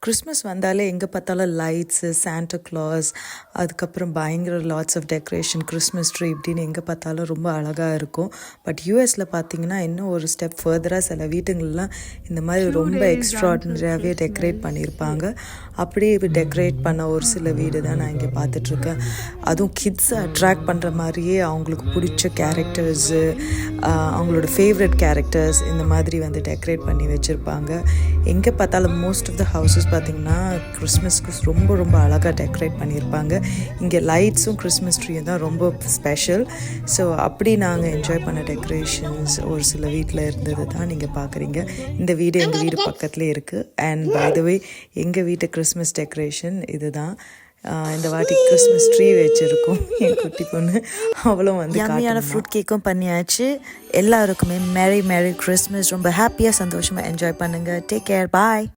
Christmas வந்தாலே எங்கே பார்த்தாலும் லைட்ஸு, சாண்டா கிளாஸ், அதுக்கப்புறம் பயங்கர lots of decoration, Christmas tree இப்படின்னு எங்கே பார்த்தாலும் ரொம்ப அழகாக இருக்கும். பட் யூஎஸில் பார்த்தீங்கன்னா இன்னும் ஒரு ஸ்டெப் ஃபர்தராக சில வீட்டுங்களெலாம் இந்த மாதிரி ரொம்ப எக்ஸ்ட்ராடினரியாகவே டெக்கரேட் பண்ணியிருப்பாங்க. அப்படியே டெக்கரேட் பண்ண ஒரு சில வீடு தான் நான் இங்கே பார்த்துட்ருக்கேன். அதுவும் கிட்ஸை அட்ராக்ட் பண்ணுற மாதிரியே அவங்களுக்கு பிடிச்ச கேரக்டர்ஸு, அவங்களோட ஃபேவரட் கேரக்டர்ஸ் இந்த மாதிரி டெக்கரேட் பண்ணி வச்சுருப்பாங்க. எங்கே பார்த்தாலும் மோஸ்ட் ஆஃப் த ஹவுசஸ் பார்த்திங்கன்னா கிறிஸ்மஸ்க்கு ரொம்ப ரொம்ப அழகாக டெக்கரேட் பண்ணியிருப்பாங்க. இங்கே லைட்ஸும் கிறிஸ்மஸ் ட்ரீயும் தான் ரொம்ப ஸ்பெஷல். ஸோ அப்படி நாங்கள் என்ஜாய் பண்ண டெக்கரேஷன்ஸ் ஒரு சில வீட்டில் இருந்தது தான் நீங்கள் பார்க்குறீங்க. இந்த வீடு எங்கள் வீடு பக்கத்துலேயே இருக்குது. அண்ட் பை த வே எங்கள் வீட்டு கிறிஸ்மஸ் டெக்கரேஷன் இது தான். இந்த வாட்டி கிறிஸ்மஸ் ட்ரீ வச்சுருக்கோம். என் குட்டி பொண்ணு அவளும் யம்மியான ஃப்ரூட் கேக்கும் பண்ணியாச்சு. எல்லாருக்குமே மேரி கிறிஸ்மஸ். ரொம்ப ஹாப்பியாக சந்தோஷமாக என்ஜாய் பண்ணுங்கள். Take care. பாய்.